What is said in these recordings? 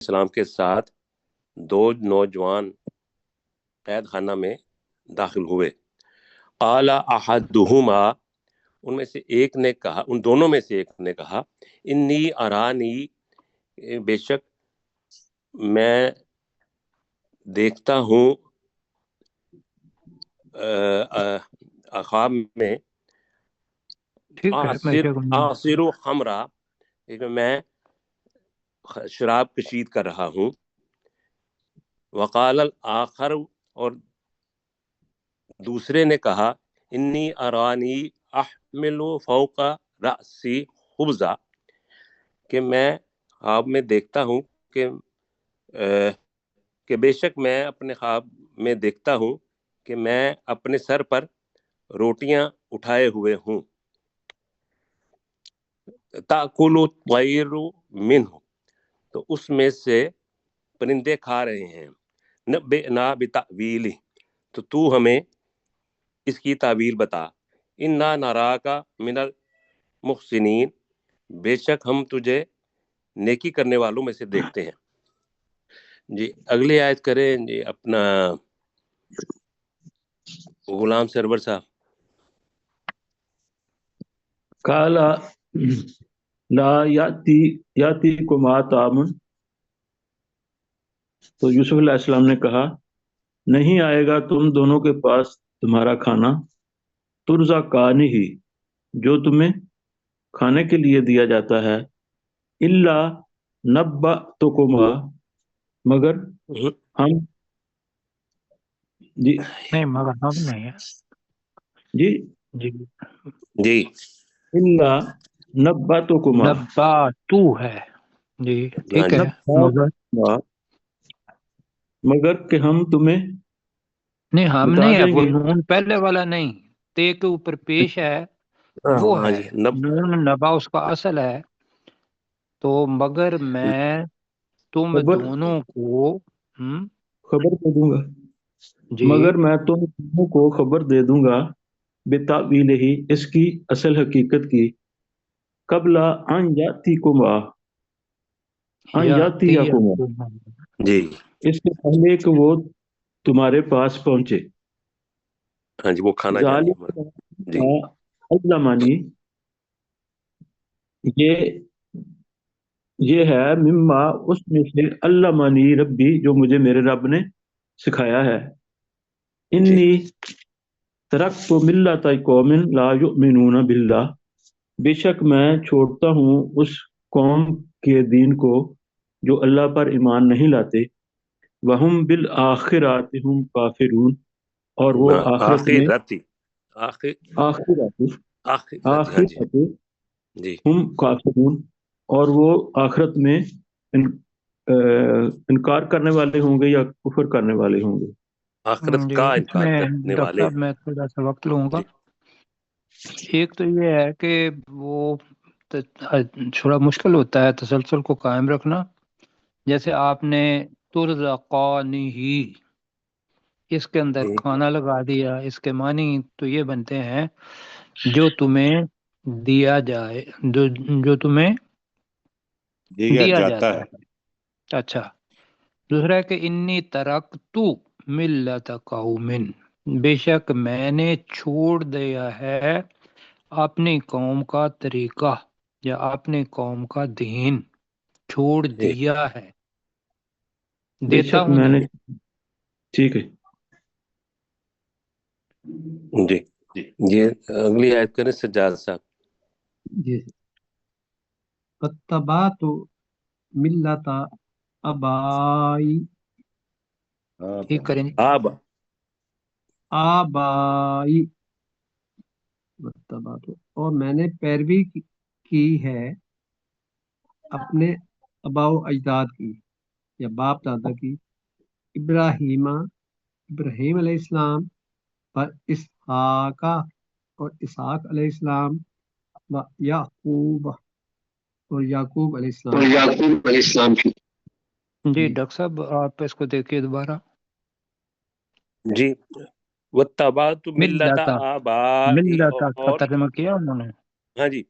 السلام کے ساتھ دو نوجوان قید خانہ میں داخل ہوئے. قال احدہما، ان میں سے ایک نے کہا، ان دونوں میں سے ایک نے کہا، انی ارانی، بے شک میں دیکھتا ہوں خواب میں آصر خمرہ، میں شراب کشید کر رہا ہوں. وقال الآخر، اور دوسرے نے کہا، انی ارانی احمل فوق رأسی خبزہ، کہ میں خواب میں دیکھتا ہوں کہ بے شک میں اپنے خواب میں دیکھتا ہوں کہ میں اپنے سر پر روٹیاں اٹھائے ہوئے ہوں. تأکل الطیر منہ، تو اس میں سے پرندے کھا رہے ہیں. نبئنا بتأویلہ، تو ہمیں اس کی تعویل بتا. انا نراک من المحسنین، بے شک ہم تجھے نیکی کرنے والوں میں سے دیکھتے ہیں. جی اگلی آیت کریں جی اپنا غلام سرور صاحب. کالا لا یاتیکما طعام، تو یوسف علیہ السلام نے کہا نہیں آئے گا تم دونوں کے پاس تمہارا کھانا، ترزقانی ہی، جو تمہیں کھانے کے لیے دیا جاتا ہے، الا نبأتکما، مگر ہم جی نہیں مگر ہم نہیں ہے جی جی جی الا نبأتکما، نبا تو ہے جی ٹھیک ہے. مگر کہ ہم تمہیں نہیں ہم بتا نہیں ہے، دیں وہ گے. نون پہلے والا نہیں، تے کے اوپر پیش ہے وہ ہاں ہے. جی نون نبا اس کا اصل ہے. تو مگر میں تم خبر دونوں کو خبر دے دوں گا، جی مگر میں تم دونوں کو خبر دے دوں گا بتاویلہ ہی، اس کی اصل حقیقت کی، قبل ان یاتیکما، ان یاتیکما، جی اس سے پہلے کہ وہ تمہارے پاس پہنچے. ہاں جی وہ کھانا چاہیے. جی علمانی، یہ ہے مما، اس میں سے علمانی ربی، جو مجھے میرے رب نے سکھایا ہے. انی ترکت ملت قوم لا یؤمنون باللہ، بے شک میں چھوڑتا ہوں اس قوم کے دین کو جو اللہ پر ایمان نہیں لاتے. وہم بالآخرات ہم کافرون، اور وہ آخرت میں آخرت جی ہم کافرون، اور وہ آخرت میں انکار کرنے والے ہوں گے یا کفر کرنے والے ہوں گے. آخرت جی کا اس انکار میں کرنے ڈاکٹر والے. صاحب میں تھوڑا سا وقت لوں گا. جی ایک تو یہ ہے کہ وہ تھوڑا مشکل ہوتا ہے تسلسل کو قائم رکھنا. جیسے آپ نے ترزقانی ہی، اس کے اندر کھانا لگا دیا، اس کے معنی تو یہ بنتے ہیں جو تمہیں دیا جائے، جو تمہیں دیا جاتا ہے. اچھا دوسرا ہے کہ انی ترکت ملت قوم، بے شک میں نے چھوڑ دیا ہے اپنی قوم کا طریقہ یا اپنی قوم کا دین، چھوڑ دیا ہے، بے دیتا شک ہوں میں نے، نہیں. ٹھیک ہے. جی یہ اگلی آیت کریں سجاد صاحب. جی اتبعت ملت ابائی، ٹھیک کریں جی. آبائی، اور میں نے پیروی کی ہے اپنے آباء و اجداد کی یا باپ دادا کی، ابراہیم علیہ السلام، پر اسحاق اور اسحاق علیہ السلام، و یعقوب اور یعقوب علیہ السلام کی. جی ڈاکٹر صاحب آپ اس کو دیکھیے دوبارہ. جی واتبعت ملت آبائی، ملت کا اور ترجمہ کیا انہوں نے. ہاں جی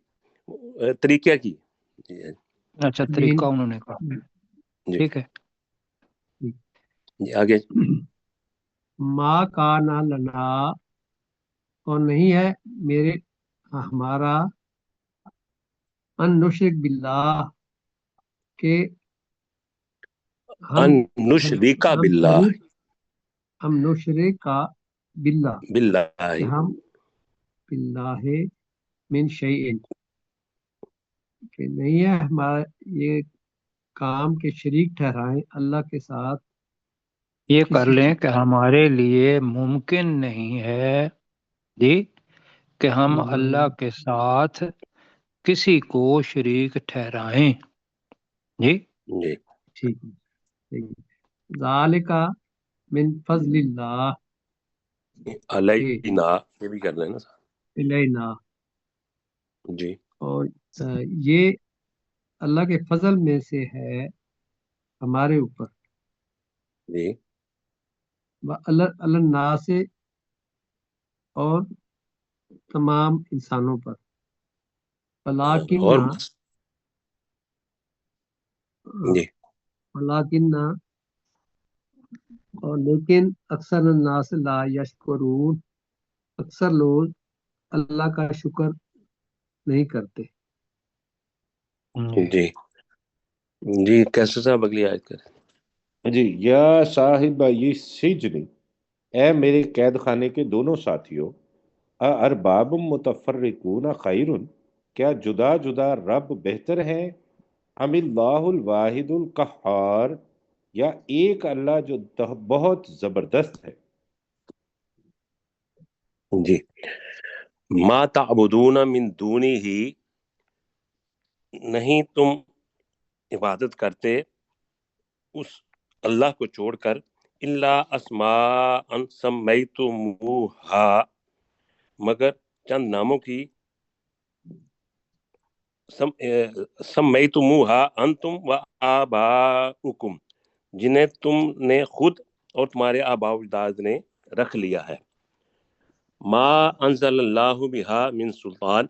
طریقہ کی. اچھا طریقہ انہوں نے کہا. جی ٹھیک ہے. جی آگے. ما کانا لنا، اور نہیں ہے ہمارا، ان نشرک باللہ، کہ ان ہم نشرک ہم باللہ، شریک، ہم نشرک کا باللہ، باللہ، کہ ہم باللہ من شیئن، کہ نہیں ہے ہمارا یہ کام کے شریک ٹھہرائیں اللہ کے ساتھ یہ کر کسی لیں چیز. کہ ہمارے لیے ممکن نہیں ہے جی کہ ہم اللہ کے ساتھ کسی کو شریک ٹھہرائیں. جی جی ٹھیک ہے، ٹھیک ہے. ذالک من فضل اللہ، کہ علینا، یہ بھی کر لینا. الینا، جی اور یہ اللہ کے فضل میں سے ہے ہمارے اوپر، جی الناس، اور تمام انسانوں پر. ولیکن اور جی ولیکن، اور لیکن اکثر الناس لا یشکرون، اکثر لوگ اللہ کا شکر نہیں کرتے. جی جی کیسے صاحب اگلی آیت کریں. جی. یا صاحب یہ سجن، اے میرے قید خانے کے دونوں ساتھیوں، ارباب متفرقون خیر، کیا جدا جدا رب بہتر ہیں، ام اللہ الواحد القہار، یا ایک اللہ جو بہت زبردست ہے. جی ما تعبدون من دونی ہی، نہیں تم عبادت کرتے اس اللہ کو چھوڑ کر، الا اسماء سمیتموہا، مگر چند ناموں کی، سمیتموہا انتم و آباؤکم، جنہیں تم نے خود اور تمہارے آباء و اجداد نے رکھ لیا ہے. ما انزل اللہ بہا من سلطان،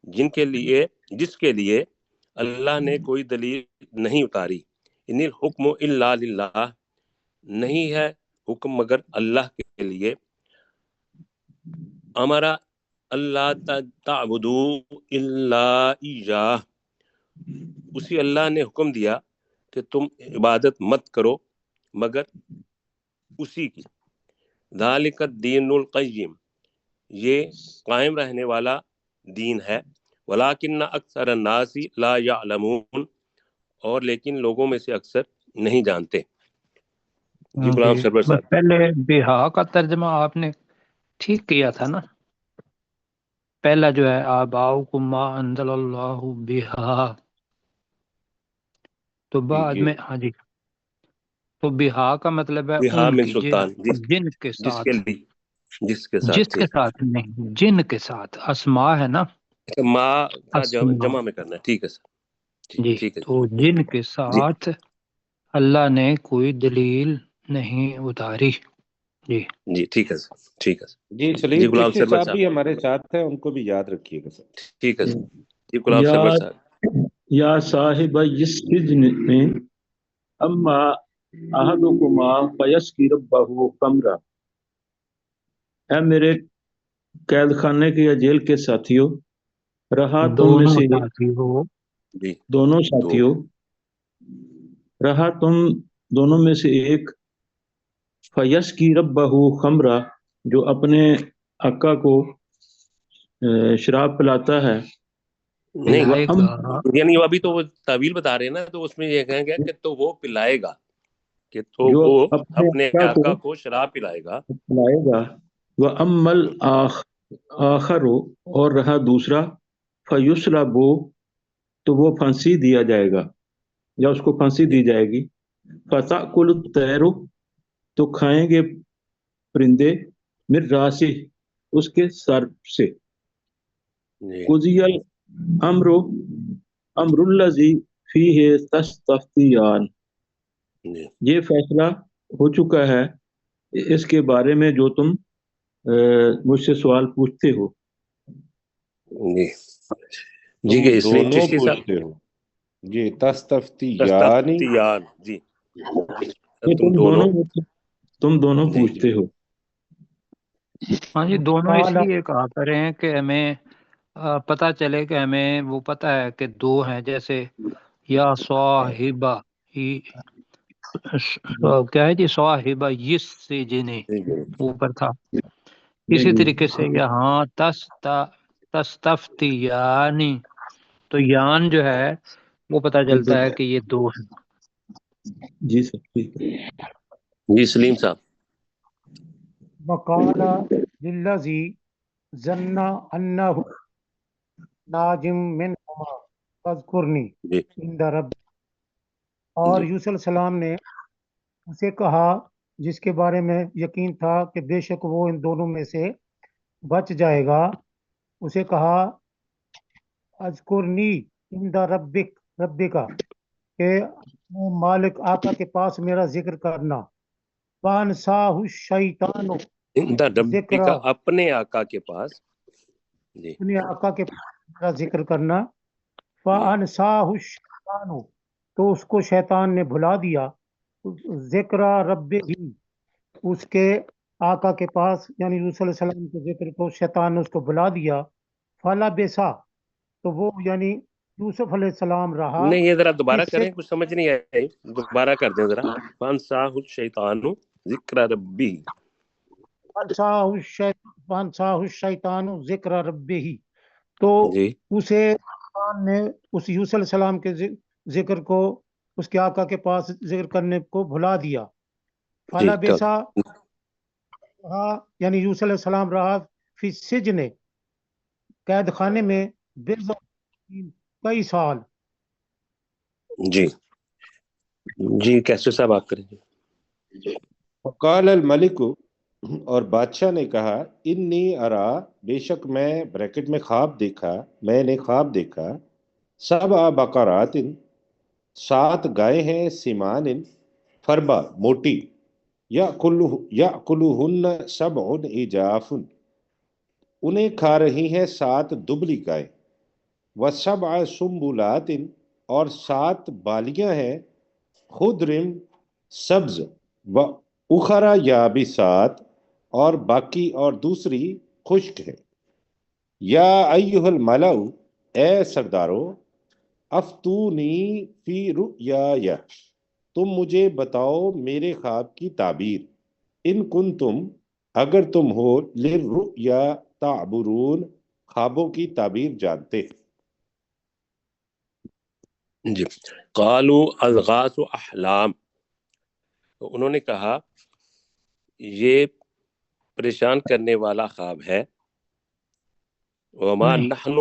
جس کے لیے اللہ نے کوئی دلیل نہیں اتاری. ان الحکم الا للہ، نہیں ہے حکم مگر اللہ کے لیے. امرا اللہ تعبدوا الا ایاہ، اسی اللہ نے حکم دیا کہ تم عبادت مت کرو مگر اسی کی. ذالک الدین القیم، یہ قائم رہنے والا دین ہے. ولیکن اکثر الناس لا یعلمون، اور لیکن لوگوں میں سے اکثر نہیں جانتے. جی غلام جی سرور بس صاحب. پہلے بہا کا ترجمہ آپ نے ٹھیک کیا تھا نا. پہلا جو ہے آباؤکم ما انزل اللہ بہا، تو بعد جی میں ہاں جی، تو بہا کا مطلب ہے بہا ان من کی، سلطان، جن کے جس کے ساتھ، لیے، جس کے ساتھ. جس کے ٹھیک. ساتھ نہیں، جن کے ساتھ. اسماء ہے نا، اچھا ما کا اسماء. جمع میں کرنا ہے. ٹھیک ہے سر. جی جی ٹھیک ہے. تو جن کے جی ساتھ اللہ نے کوئی دلیل نہیں اتاری. جی جی ٹھیک ہے سر. ٹھیک ہے سر. جی جی سلیم غلام چشتی سرور صاحب صاحب. بھی ہمارے ساتھ ہیں، ان کو بھی یاد رکھیے گا سر. ٹھیک ہے سر. جی غلام یا سرور صاحب. یا صاحب السجن میں، اما احدکما فیسقی ربہ خمرا، اے میرے قید خانے کے یا جیل کے ساتھیوں، رہا تم میں دونوں سے ساتھی ہو. جی دونوں دو. ساتھیوں، رہا تم دونوں میں سے ایک، فیسقی ربہ خمرا، جو اپنے آقا کو شراب پلاتا ہے. نہیں پلائے وَأَمْ گا. یعنی وہ ابھی تو وہ تعویل بتا رہے ہیں نا، تو اس میں یہ کہیں گے کہ تو وہ پلائے گا، کہ تو جو وہ اپنے اپنے آقا کو آقا کو شراب پلائے گا. پلائے گا. وَأَمَّا الْآخَرُ، اور رہا دوسرا، فَيُصْلَبُ، تو وہ پھانسی دیا جائے گا یا اس کو پھانسی دی جائے گی. فَتَأْكُلُ الطَّيْرُ، تو کھائیں گے پرندے، مِن رَأْسِهِ، اس کے سر سے. جی قُضِيَ الْأَمْرُ، أَمْرُ الَّذِي فِيهِ تَسْتَفْتِيَانِ، جی یہ فیصلہ ہو چکا ہے اس کے بارے میں جو تم مجھ سے سوال پوچھتے ہو. جی جی تم کہ اس لیے دونوں چشتی صاحب. پوچھتے ہو. جی تستفتیانی تستفتیان، جی کہ تم دونوں تم دونوں جی پوچھتے ہو. ہاں جی، دونوں اس قال لیے کہا کرے ہیں کہ ہمیں پتہ چلے کہ ہمیں وہ پتہ ہے کہ دو ہیں، جیسے یا صاحبہ کیا ہے جی، صاحبہ یس سے جنے جی جی اوپر تھا. اسی طریقے سے یہاں تستفتیانی، تو یان جو ہے وہ پتہ چلتا ہے کہ یہ دو ہیں. جی سر ٹھیک ہے. جی سلیم صاحب. وقال للذی ظن انہ ناجم منہما فاذکرنی جی عند رب، اور جی یوسف علیہ السلام نے اسے کہا جس کے بارے میں یقین تھا کہ بے شک وہ ان دونوں میں سے بچ جائے گا، اسے کہا اذکرنی عند ربک کہ اپنے مالک آقا کے پاس میرا ذکر کرنا. فانساہ الشیطان دا ربی ذکر، کا اپنے آقا کے پاس. جی اپنے آقا کے پاس میرا ذکر کرنا. جی فانساہ الشیطان، تو اس کو شیطان نے بھلا دیا ذکر رب ہی، اس کے آقا کے پاس یعنی یوسف علیہ السلام کے ذکر کو شیطان نے اس کو بھلا دیا. فلا بیسا، تو وہ یعنی یوسف علیہ السلام رہا نہیں، یہ ذرا دوبارہ اس سے کریں، کچھ سمجھ نہیں آئی، دوبارہ کر دیں ذرا. فانساہ الشیطان ذکر ربی. فانساہ الشیطان ذکر رب ہی، تو جی اسے شیطان نے اس یوسف علیہ السلام کے ذکر کو اس کے آقا کے پاس ذکر کرنے کو بھلا دیا. جی فلا بیسا رہا یعنی یوسف علیہ السلام رہا فی السجن، قید خانے میں، بضع سنین، کئی سال. جی جی کیسے صاحب آپ کریں گے؟ وقال الملک، اور بادشاہ نے کہا انی ارا، بے شک میں بریکٹ میں خواب دیکھا، میں نے خواب دیکھا، 7 بقرات، 7 گائے ہیں، سمان فربا موٹی، یأکلہن 7 عجاف، انہیں کھا رہی ہیں 7 دبلی گائے، و7 سنبلات، اور 7 بالیاں ہیں، خضر سبز، و اخرى یابسات، اور باقی اور دوسری خشک ہے. یا ایھا الملأ، اے سردارو، افتونی فی رؤیایا، تم مجھے بتاؤ میرے خواب کی تعبیر. ان کنتم، اگر تم ہو، للرؤیا تعبرون، خوابوں کی تعبیر جانتے. جی قالوا اضغاث احلام، تو انہوں نے کہا یہ پریشان کرنے والا خواب ہے. وما نہیں، نحن،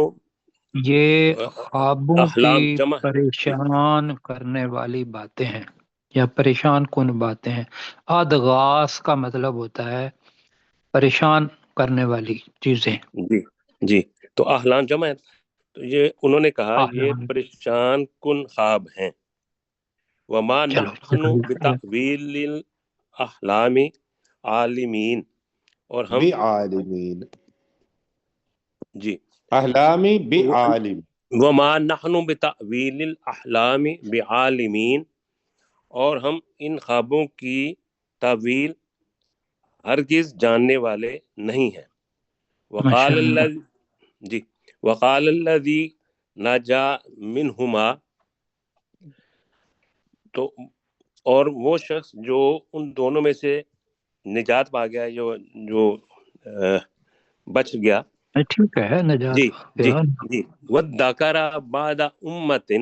یہ خوابوں احلام کی جمع. پریشان کرنے والی باتیں ہیں یا پریشان کن باتیں ہیں. ادغاث کا مطلب ہوتا ہے پریشان کرنے والی چیزیں. جی جی تو احلام جمع ہے، تو یہ انہوں نے کہا یہ احلام، پریشان کن خواب ہیں. وما چلو نحن بتأویل الاحلام عالمین، اور ہم بعالمین، جی احلامی بعالم، وما نحن بتأویل الاحلام بعالمین، اور ہم ان خوابوں کی تعویل ہرگز جاننے والے نہیں ہیں. ماشاء وقال اللہ. جی وقال الذی نجا منہما، تو اور وہ شخص جو ان دونوں میں سے نجات پا گیا، جو بچ گیا. ٹھیک ہے، نجات جی پا جی گیا. جی وذکر بعد امت،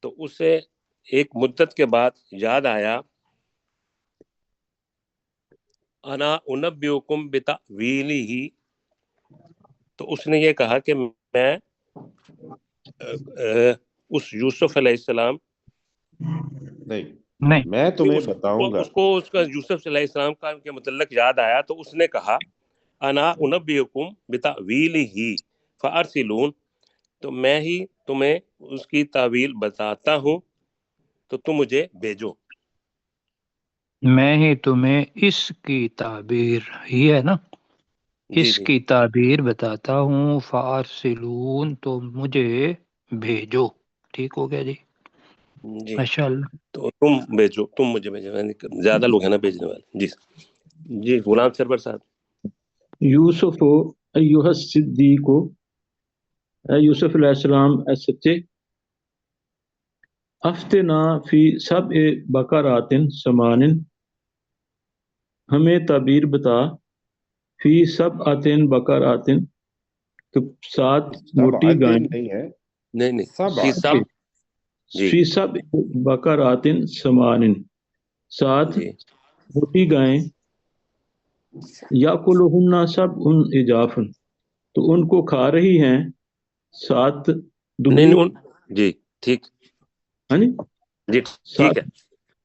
تو اسے ایک مدت کے بعد یاد آیا، انا انبئکم بتأویلہ، تو اس نے یہ کہا کہ میں اس یوسف علیہ السلام، نہیں، نہیں، میں تمہیں بتاؤں گا. اس کا یوسف علیہ السلام کا کے متعلق یاد آیا، تو اس نے کہا انا انبئکم بتأویلہ فارسلون، تو میں ہی تمہیں اس کی تعویل بتاتا ہوں، تو تم مجھے بھیجو. میں ہی تمہیں اس کی تعبیر ہی ہے نا، جی اس جی کی تعبیر بتاتا ہوں. فارسلون، تو مجھے بھیجو. ٹھیک ہو گیا جی، جی ماشاء اللہ۔ تو تم بھیجو، تم مجھے بھیجو، یعنی زیادہ لوگ ہیں نا بھیجنے والے۔ جی جی غلام سرور صاحب۔ یوسف ایوہ الصدیق، اے یوسف علیہ السلام، اے سچے، افتنا فی سبع بقرات سمان، ہمیں تعبیر بتا، فی سبعۃ بقرات، کہ 7 سب موٹی عدل گائیں، نہیں ہے، نہیں سب فی عدل۔ سب، جی فی سبع بقرات سمان، 7 جی موٹی گائیں، یاکلہن سبع عجاف، تو ان کو کھا رہی ہیں 7 نہیں دبلی، جی ٹھیک، ہاں جی، جی ٹھیک ہے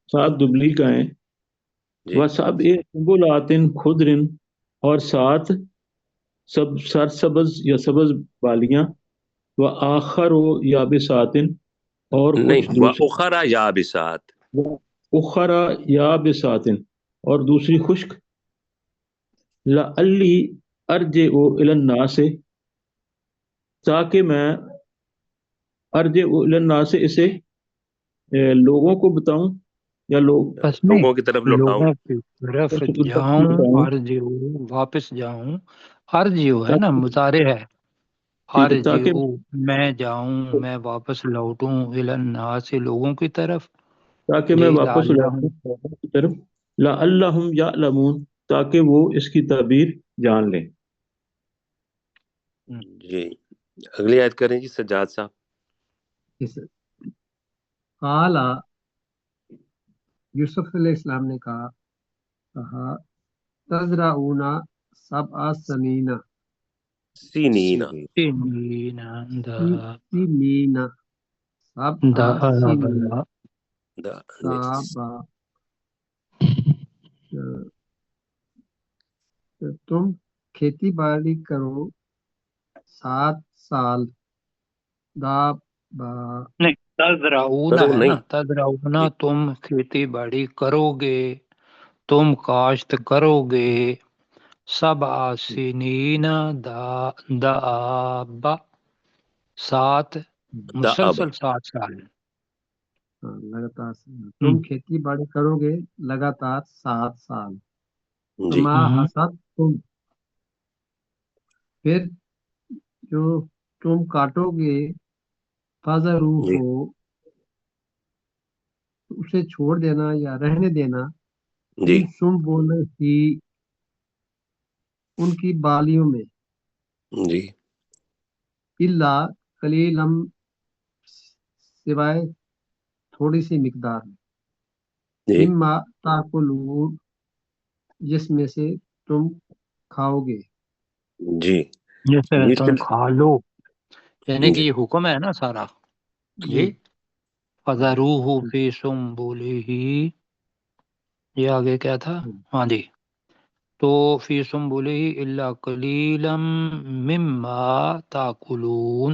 7 دبلی گائیں، جی وسبع سنبلات خضر، اور 7 سرسبز یا سبز بالیاں، وآخر یابسات، اور نہیں، کچھ وَأُخَرَ یابسات، اخرى یابسات، اور دوسری خشک، لعلی ارجع الی الناس، تاکہ میں ارجع الی الناس، اسے لوگوں کو بتاؤں، یا لوگ بس نہیں، لوگوں کی طرف لوٹاؤں۔ لوگوں کی طرف جاؤں، بتاؤں، ارجعو واپس جاؤں، ارجعو ہے نا مضارع ہے، ٹھیک ہے، ارجعو میں جاؤں، میں واپس لوٹوں، الی الناس لوگوں کی طرف، تاکہ میں جی واپس لعلہم، لوٹوں لوگوں کی طرف، لعلہم یعلمون، تاکہ وہ اس کی تعبیر جان لیں۔ جی اگلی آیت کریں جی سجاد صاحب۔ قال یوسف علیہ السلام نے کہا تزرعون سبع سنین سینین، سینی، سنین سنین سبع سنین سبع، تم کھیتی باڑی کرو 7 سال، دابا، نہیں، تزرعون کرو ہے نہیں، نا، تزرعون جی تم کھیتی باڑی کرو گے، تم کاشت کرو گے، 7 سنین دابا، 7 دأب، مسلسل 7 سال، لگاتار تم کھیتی باڑی کرو گے لگاتار 7 سال، جی ما حسد تم، پھر جو تم کاٹو گے، فضرو جی ہو، اسے چھوڑ دینا یا رہنے دینا، جی ان سم بولے ہی، ان کی بالیوں میں، جی الا قلیلم، سوائے تھوڑی سی مقدار میں، جی مما تاکلون، جس میں سے تم کھاؤ گے، جی جیسے جی تم کھا لو، یعنی کہ جی یہ حکم ہے نا سارا، جی جی فَذَرُوهُ فِي سُنبُلِهِ، یہ آگے کیا تھا، ہاں جی، تو فی سنبلہ الا قلیلا مما تاکلون،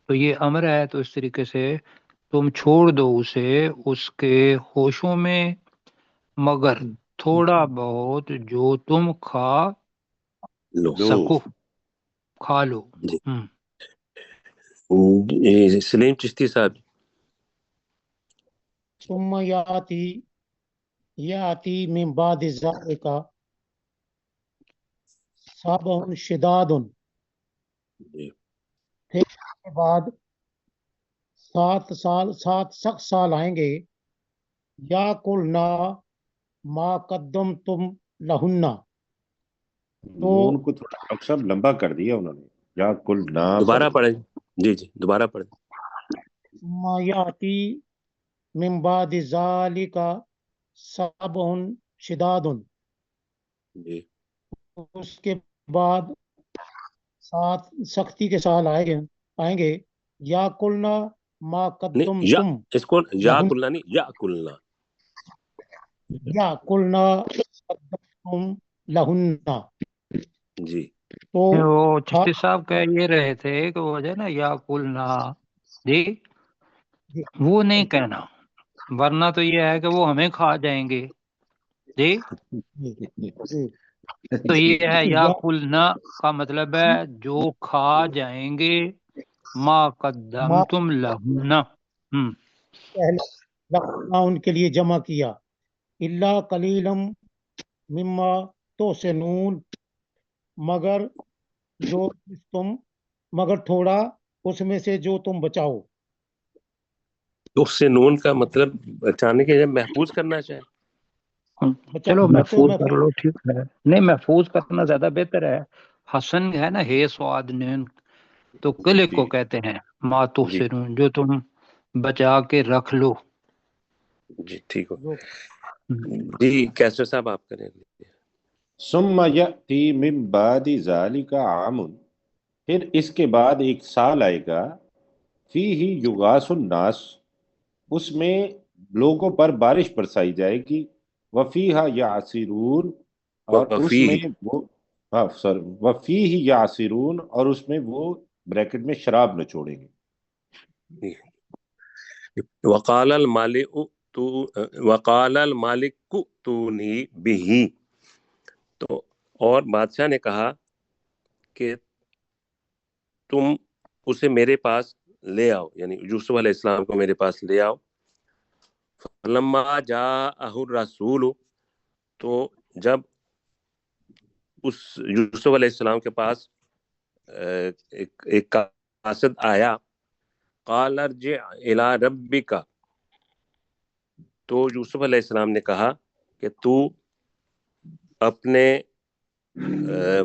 تو یہ امر ہے، تو اس طریقے سے تم چھوڑ دو اسے اس کے ہوشوں میں، مگر تھوڑا بہت جو تم کھا لو سکو، کھا لو۔ جی جی سلیم چشتی صاحب۔ ثم یاتی من بعد ذلك سبع شداد، جی پھر اس کے بعد 7 سخت سال آئیں گے، یا کلنا ما قدم تم لہنا، تو نون کو تھوڑا ڈاکٹر صاحب لمبا کر دیا انہوں نے، یا کل نہ پڑھ دوبارہ دیا۔ پڑھیں جی جی دوبارہ پڑھیں۔ ثم یاتی من بعد ذلك سبع شداد، جی اس کے بعد 7 سختی کے سال آئیں گے، یا کلنا ما نہیں قدم یا، تم اس کو یا لہن، کلنا نہیں، یا کلنا، یا کلنا قدم تم لہنا، جی تو وہ چشتی صاحب کہہ یہ رہے تھے کہ وہ جو ہے نا یا قلنا، جی وہ نہیں کہنا، ورنہ تو یہ ہے کہ وہ ہمیں کھا جائیں گے، جی تو یہ ہے یا قلنا کا مطلب ہے جو کھا جائیں گے، ما ما قدمتم لہن پہلے رکھنا ان کے لیے جمع کیا، الا قلیلم مما تحسنون، مگر تھوڑا اس میں سے جو تم بچاؤ. اس سے نون کا مطلب بچانے کے لیے محفوظ کرنا چاہے. چلو بچانا تو محفوظ کر لو، ٹھیک ہے. نہیں، محفوظ کرنا زیادہ بہتر ہے. حسن ہے نا، ہے سواد نین، تو کلک کو کہتے ہیں ما تحسنون، جو تم بچا کے رکھ لو. جی ٹھیک ہو. جی کیسر صاحب آپ کریں. ثم یأتی من بعد ذالک عام، پھر اس کے بعد ایک سال آئے گا، فیہ یغاث الناس، اس میں لوگوں پر بارش برسائی جائے گی، وفیہا یعصرون، اور اس میں وہ وفیہ یعصرون، اور اس میں وہ بریکٹ میں شراب نچوڑیں گے. وقال المالک تونی بہ، تو اور بادشاہ نے کہا کہ تم اسے میرے پاس لے آؤ، یعنی یوسف علیہ السلام کو میرے پاس لے آؤ. فلما جاءہ الرسول، تو جب اس یوسف علیہ السلام کے پاس ایک قاصد آیا، قال ارجع الی ربک، تو یوسف علیہ السلام نے کہا کہ تو اپنے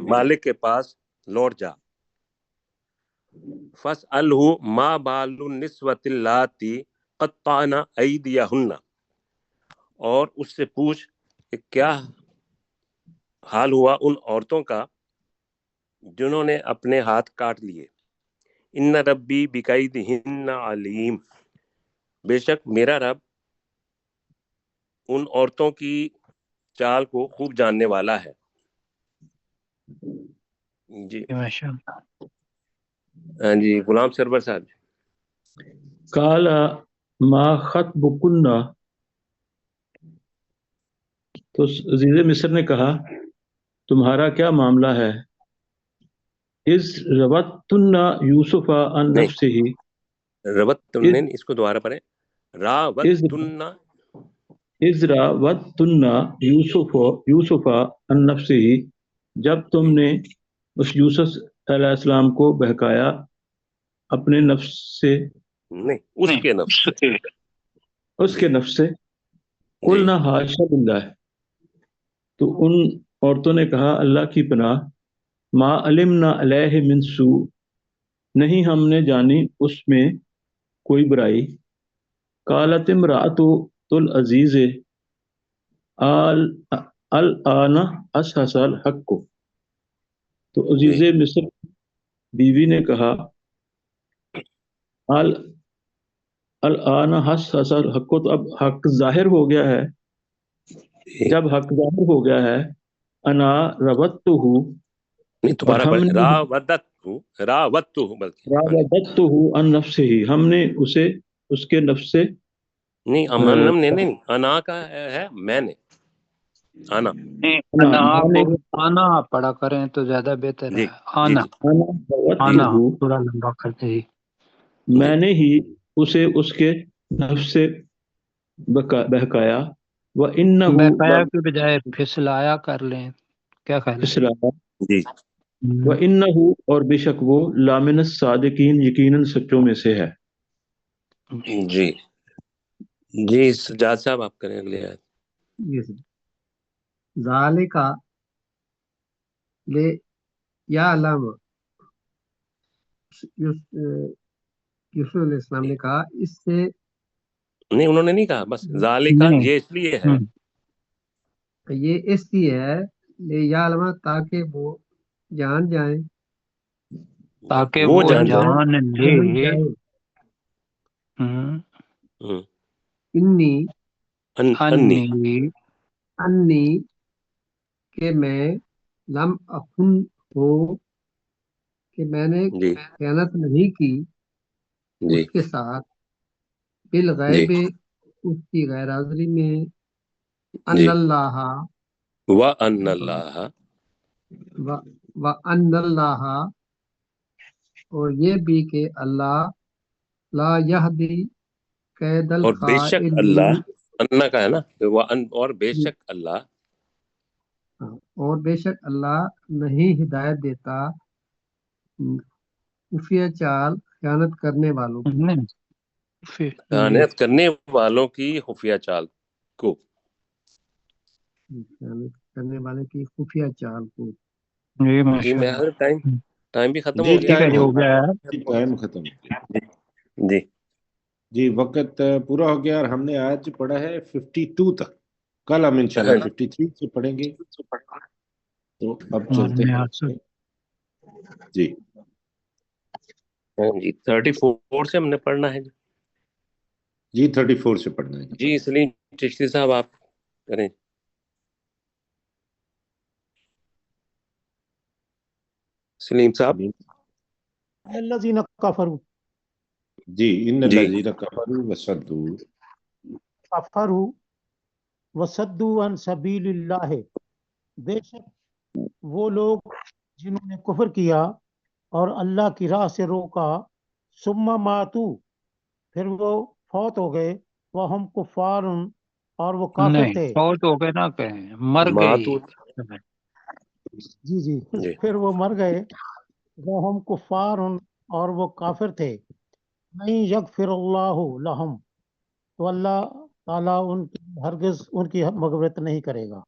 مالک کے پاس لوٹ جا. فاسألہ ما بال النسوۃ اللاتی قطعن ایدیہن، اور اس سے پوچھ کہ کیا حال ہوا ان عورتوں کا جنہوں نے اپنے ہاتھ کاٹ لیے. ان ربی بکیدہن علیم، بے شک میرا رب ان عورتوں کی چال کو خوب جاننے والا ہے. جی ماشاء اللہ. ہاں جی غلام سرور صاحب. قال ما خطبکن، تو عزیز مصر نے کہا تمہارا کیا معاملہ ہے. اذ روتن یوسف عن نفسہ، روتن، اس کو دوبارہ پڑھیں. راوتن، اذ راوتن یوسف عن نفسہ، جب تم نے اس یوسف علیہ السلام کو بہکایا اپنے نفس سے، نہیں اس کے نفس سے، اس کے نفس سے. قلنا حاشا للہ، تو ان عورتوں نے کہا اللہ کی پناہ، ما علمنا علیہ من سوء، نہیں ہم نے جانی اس میں کوئی برائی. قالت امرأۃ العزیز الآن حصحص الحق، تو عزیز مصر بیوی نے کہا الآن حصحص الحق، تو اب حق ظاہر ہو گیا ہے. جب حق ظاہر ہو گیا ہے، انا ربطہ، نہیں دوبارہ پڑھیں. راوتہ راودتہ عن نفسہ، ہم نے اسے اس کے نفس سے نہیں، امنم نے نہیں، انا کا ہے میں نے، انا. آنا پڑھا کریں تو زیادہ بہتر ہے. جی آنا آنا روتہ، تھوڑا لمبا کرتے ہی. میں نے ہی اسے اس کے نفس سے بہکایا. وَإِنَّهُ بہکایا کے بجائے پھسلایا کر لیں، کیا خیال ہے؟ اسلام، جی وَإِنَّهُ، اور بے شک وہ لامن الصادقین، یقیناً سچوں میں سے ہے. جی جی سجاد صاحب آپ کریں اگلے آیت. ذالکا لے یعلم، یوسف علیہ السلام نے کہا اس سے، نہیں انہوں نے نہیں کہا، بس ذالکا نہیں. یہ اس لیے ہے. یہ اس لیے ہے لے یعلم، تاکہ وہ جان جائیں، تاکہ وہ وہ جان جائے. جان لے. انی انی انی کہ میں، لم اکن ہو کہ میں نے جی خیانت نہیں کی جی اس کے ساتھ، بالغیب اس کی غیر حاضری میں، ان اللہ وَأَنَّ اللَّهَ وَأَنَّ اللَّهَ اور یہ بھی کہ اللہ لا یہدی قید اور بے شک اللہ القائلین، انا کا ہے نا، اور بے شک اللہ اور بے شک اللہ نہیں ہدایت دیتا خفیہ چال خیانت کرنے والوں کو، نہیں خیانت کرنے والوں کی خفیہ چال کو. خیانت کرنے والے کی خفیہ چال کو۔ جی جی ماشاء میں اللہ، ٹائم بھی ختم جی ہو گیا. ٹھیک ہے ٹائم جی، ہو ہو گیا ہے۔ جی ٹائم ختم ہو گیا جی جی، وقت پورا ہو گیا اور ہم نے آج پڑھا ہے 52 تک، کل ہم انشاءاللہ ہاں جی 53 سے پڑھیں گے، تو اب ہاں، چلتے میں ہیں آپ سے جی ہاں جی 34 سے ہم نے پڑھنا ہے. جی 34 سے پڑھنا ہے جی سلیم چشتی صاحب آپ کریں. سلیم صاحب. الذین کفروا جی ان جی الذین کفروا وصدوا کفروا وصدوا عن سبیل اللہ، بے شک وہ لوگ جنہوں نے کفر کیا اور اللہ کی راہ سے روکا، ثم ماتو پھر وہ فوت ہو گئے، وہ ہم کفار اور وہ کافر نہیں تھے۔ فوت ہو گئے نہ کہیں، مر گئے۔ ماتو. جی جی جی پھر وہ مر گئے، وہ ہم کفار اور وہ کافر تھے، نہیں یغفر اللہ لہم، تو اللہ تعالیٰ ان کی ہرگز ان کی مغفرت نہیں کرے گا۔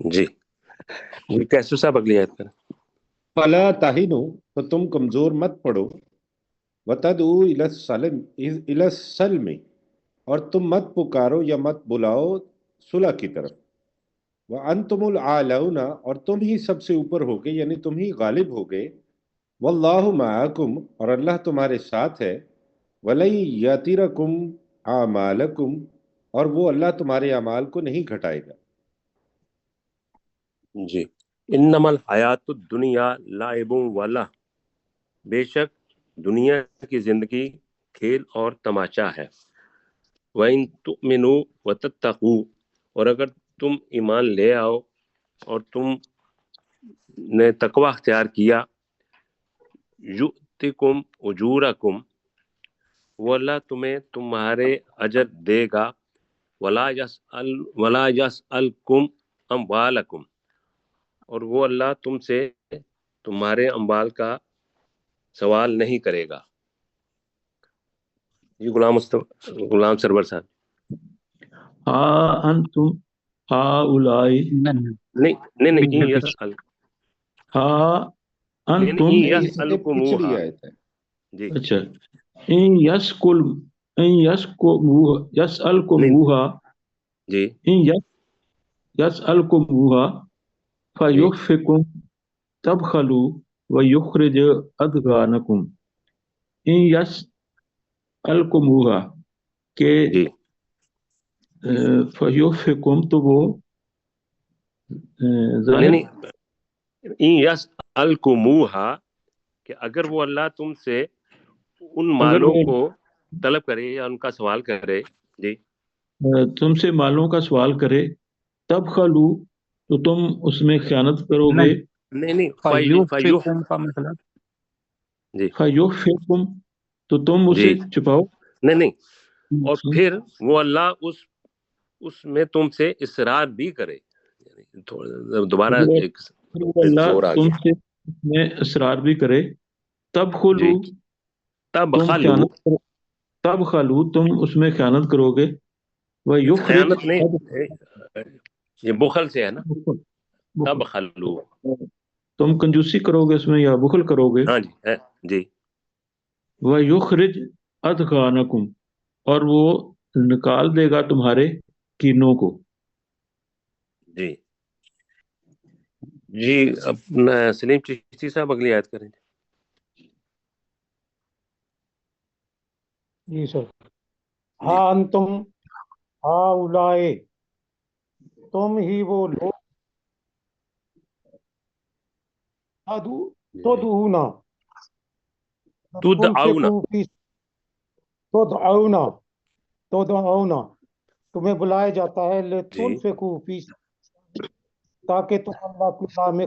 جی جی کیسو صاحب اگلی آیت کریں. فلا تہنوا، تو تم کمزور مت پڑو، وتدعوا الی السلم، اور تم مت پکارو یا مت بلاؤ صلح کی طرف، وانتم الاعلون، اور تم ہی سب سے اوپر ہوگے، یعنی تم ہی غالب ہوگے، واللہ معکم، اور اللہ تمہارے ساتھ ہے، وَلَن یَتِرَکُمْ اعمالکم، اور وہ اللہ تمہارے اعمال کو نہیں گھٹائے گا۔ جی انما الحیات الدنیا لعب و لہو، بے شک دنیا کی زندگی کھیل اور تماشا ہے. وَإِن تُؤْمِنُوا وَتَتَّقُوا، اور اگر تم ایمان لے آؤ اور تم نے تقوی اختیار کیا، یؤتکم اجورکم، وہ اللہ تمہیں تمہارے اجر دے گا، ولا یسألکم اموالکم، اور وہ اللہ تم سے تمہارے اموال کا سوال نہیں کرے گا. جی غلام سرور صاحب. ہاں انتم ہاؤلائی، نہیں یسأل، ہاں انتم، نہیں نہیں یہ پچھلی یسألکموہا. آیت ہے۔ جی اچھا، ان نہیں یسألکموہا، جی ان یسألکموہا جی فیحفکم تبخلوا ویخرج ادغانکم، ان یسألکموہا کہ جی فیحفکم تو وہ ظاہر نہیں یسألکموہا، کہ اگر وہ اللہ تم سے ان اگر مالوں وہ کو طلب کرے یا ان کا سوال کرے. جی تم سے مالوں کا سوال کرے، تب خلو تو تم اس میں خیانت کرو گے، نہیں فیوفکم کا مطلب جی فیحفکم تو تم اسے جی چھپاؤ، نہیں اور پھر وہ اللہ اس میں تم سے اصرار بھی کرے. دوبارہ ایک اللہ زور آ تم گیا. سے اس میں اصرار بھی کرے، تب جی خلو تب تم خلو، خیانت کرو، تب خلو تم اس میں خیانت کرو گے، وہ یخرج، خیانت نہیں، یہ بخل سے ہے نا. تب خلو، تم کنجوسی کرو گے اس میں یا بخل کرو گے، ہاں جی ہے جی وہ یخرج ادغانکم، اور وہ نکال دے گا تمہارے کینوں کو۔ جی جی اپنا سلیم چشتی صاحب اگلی آیت کریں. جی سر. جی ہاں انتم ہاؤلائے، تم ہی وہ لوگ، تدعونا تدعونا، تنفقوا فی تدعونا تمہیں بلایا جاتا ہے، جی لتنفقوا فی، تاکہ تم اللہ کی راہ میں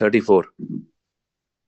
34।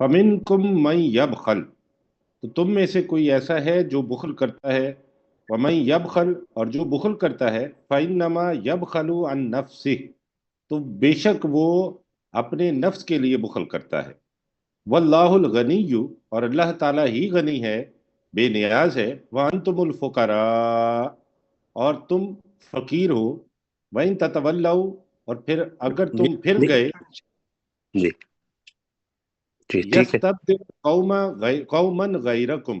فمنکم من یبخل، تو تم میں سے کوئی ایسا ہے جو بخل کرتا ہے، ومن یبخل، اور جو بخل کرتا ہے، فإنما یبخل عن نفسہ، تو بے شک وہ اپنے نفس کے لیے بخل کرتا ہے، واللہ الغنی، اور اللہ تعالیٰ ہی غنی ہے، بے نیاز ہے، وانتم الفقراء، اور تم فقیر ہو، وَإِن تتولوا، اور پھر اگر جی تم پھر جی گئے، جی جی ٹھیک ہے. یستبدل قوما غیرکم،